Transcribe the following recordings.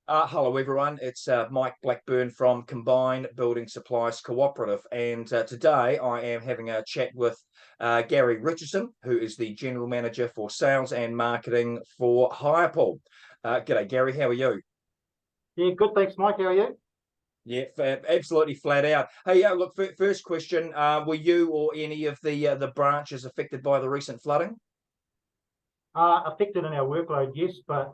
Hello everyone, it's Mike Blackburn from Combined Building Supplies Co-operative, and today I am having a chat with Gary Richardson, who is the General Manager for Sales and Marketing for Hirepool. G'day Gary, how are you? Yeah, good. Thanks, Mike. How are you? Yeah, absolutely flat out. Hey, look, first question, were you or any of the branches affected by the recent flooding? Affected in our workload, yes, but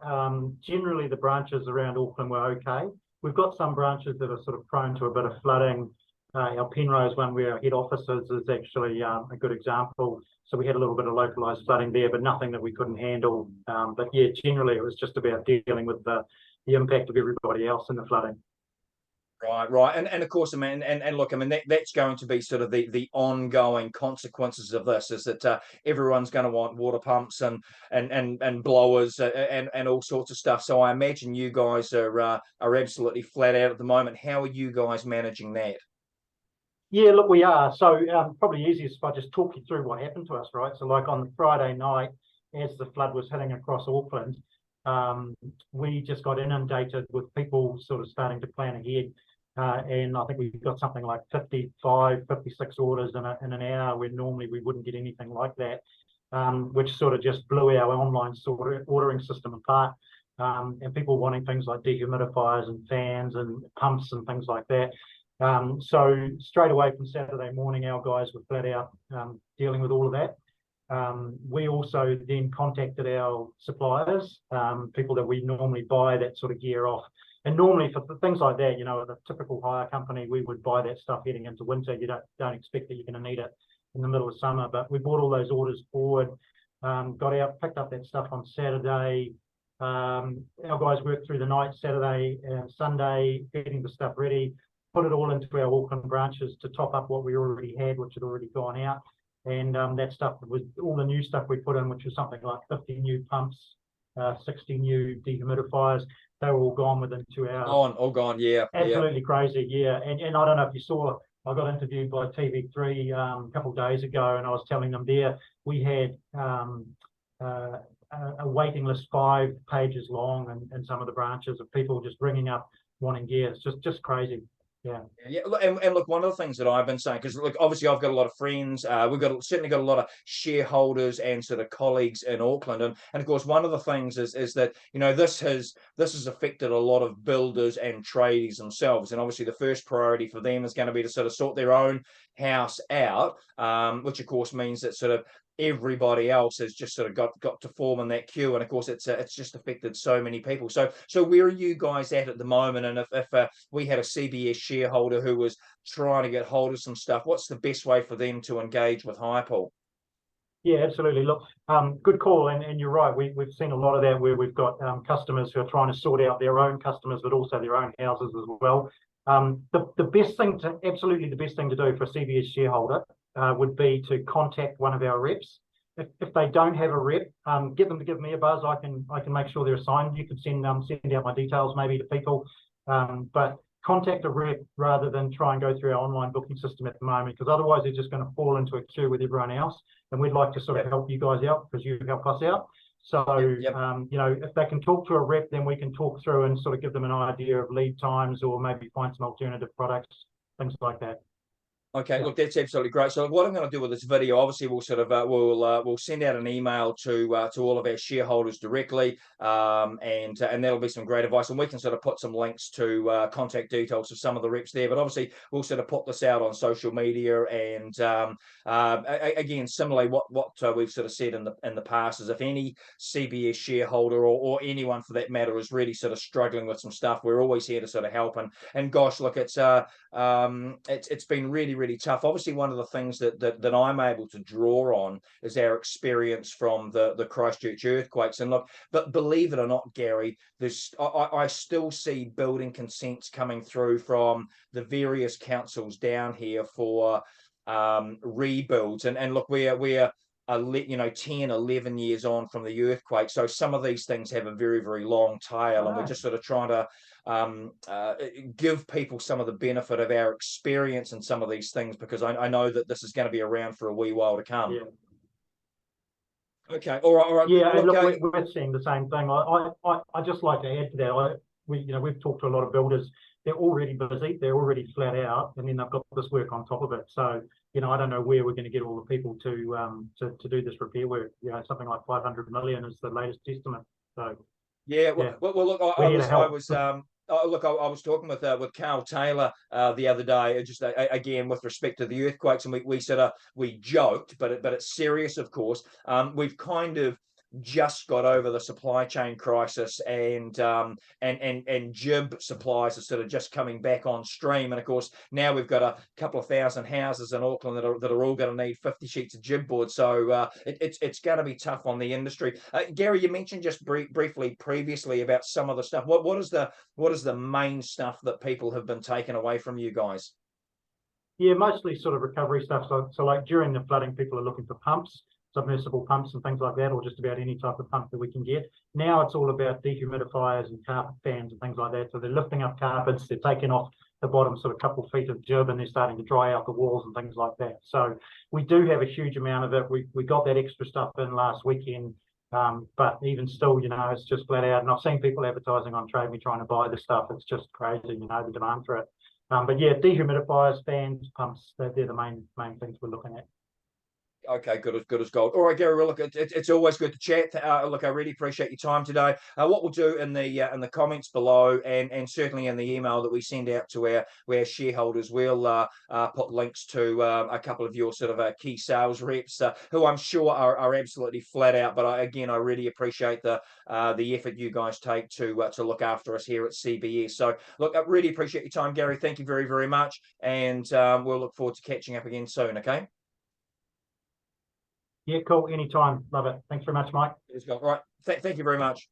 generally the branches around Auckland were okay. We've got some branches that are sort of prone to a bit of flooding. Our Penrose one, where our head office is actually a good example. So we had a little bit of localised flooding there, but nothing that we couldn't handle. But yeah, generally it was just about dealing with the impact of everybody else in the flooding. Right. And of course, I mean, and look, I mean, that's going to be sort of the ongoing consequences of this is that everyone's going to want water pumps and blowers and all sorts of stuff. So I imagine you guys are absolutely flat out at the moment. How are you guys managing that? Yeah, look, we are. So probably easiest if I just talk you through what happened to us, right? So like on Friday night, as the flood was hitting across Auckland, we just got inundated with people sort of starting to plan ahead. And I think we got something like 55, 56 orders in an hour, where normally we wouldn't get anything like that, which sort of just blew our online sort of ordering system apart. And people wanting things like dehumidifiers and fans and pumps and things like that. So straight away from Saturday morning, our guys were flat out dealing with all of that. We also then contacted our suppliers, people that we normally buy that sort of gear off. And normally for things like that, you know, the typical hire company, we would buy that stuff heading into winter. You don't expect that you're going to need it in the middle of summer, but we brought all those orders forward, got out, picked up that stuff on Saturday. Our guys worked through the night, Saturday and Sunday, getting the stuff ready, put it all into our Auckland branches to top up what we already had, which had already gone out. And that stuff was all the new stuff we put in, which was something like 50 new pumps, 60 new dehumidifiers. They were all gone within 2 hours. All gone, yeah. Absolutely crazy, yeah. And I don't know if you saw, I got interviewed by TV3 a couple of days ago, and I was telling them there we had a waiting list 5 pages long in some of the branches of people just ringing up wanting gear. It's just crazy. Yeah. And look, one of the things that I've been saying, because look, obviously I've got a lot of friends, certainly got a lot of shareholders and sort of colleagues in Auckland, and of course one of the things is that, you know, this has affected a lot of builders and tradies themselves, and obviously the first priority for them is going to be to sort of sort their own house out, which of course means that sort of everybody else has just sort of got to form in that queue, and of course it's just affected so many people. So where are you guys at the moment? And if we had a CBS shareholder who was trying to get hold of some stuff, what's the best way for them to engage with Hirepool? Yeah, absolutely. Look, good call, and you're right. We've seen a lot of that where we've got customers who are trying to sort out their own customers, but also their own houses as well. The best thing to do for a CBS shareholder would be to contact one of our reps. If they don't have a rep, get them to give me a buzz. I can make sure they're assigned. You can send out my details maybe to people, but contact a rep rather than try and go through our online booking system at the moment, because otherwise they're just going to fall into a queue with everyone else. And we'd like to sort of help you guys out because you help us out. So, you know, if they can talk to a rep, then we can talk through and sort of give them an idea of lead times, or maybe find some alternative products, things like that. Okay, look, that's absolutely great. So what I'm going to do with this video, obviously, we'll sort of we'll send out an email to all of our shareholders directly, and that'll be some great advice, and we can sort of put some links to contact details of some of the reps there. But obviously, we'll sort of put this out on social media, and again, similarly, what we've sort of said in the past is if any CBS shareholder or anyone for that matter is really sort of struggling with some stuff, we're always here to sort of help. And gosh, look, it's been really tough. Obviously, one of the things that I'm able to draw on is our experience from the Christchurch earthquakes. And look, but believe it or not, Gary, I still see building consents coming through from the various councils down here for rebuilds. And look, we're 10, 11 years on from the earthquake. So some of these things have a very long tail, and we're just sort of trying to give people some of the benefit of our experience in some of these things, because I know that this is going to be around for a wee while to come. Yeah. Okay, all right. Yeah, look, we're seeing the same thing. I just like to add to that. we've talked to a lot of builders. They're already busy, they're already flat out, and then they've got this work on top of it. So, I don't know where we're going to get all the people to do this repair work. Something like 500 million is the latest estimate. So yeah, well look, I was talking with Carl Taylor the other day, just again with respect to the earthquakes, and we joked, but it's serious, of course. We've kind of just got over the supply chain crisis, and jib supplies are sort of just coming back on stream, and of course now we've got a couple of thousand houses in Auckland that are all going to need 50 sheets of jib board. So it's going to be tough on the industry. Gary, you mentioned just briefly previously about some of the stuff. What is the main stuff that people have been taken away from you guys? Yeah, mostly sort of recovery stuff. So like during the flooding, people are looking for pumps, submersible pumps and things like that, or just about any type of pump that we can get. Now it's all about dehumidifiers and carpet fans and things like that. So they're lifting up carpets, they're taking off the bottom sort of couple feet of jib, and they're starting to dry out the walls and things like that. So we do have a huge amount of it. We got that extra stuff in last weekend, but even still, it's just flat out. And I've seen people advertising on Trade Me trying to buy the stuff. It's just crazy, the demand for it. But yeah, dehumidifiers, fans, pumps, they're the main things we're looking at. Okay, good as gold. All right, Gary. Well, look, it's always good to chat. Look, I really appreciate your time today. What we'll do in the comments below, and certainly in the email that we send out to our shareholders, we'll put links to a couple of your sort of key sales reps, who I'm sure are absolutely flat out. But I really appreciate the effort you guys take to look after us here at CBS. So look, I really appreciate your time, Gary. Thank you very, very much, and we'll look forward to catching up again soon. Okay. Yeah, cool. Anytime. Love it. Thanks very much, Mike. All right. Thank you very much.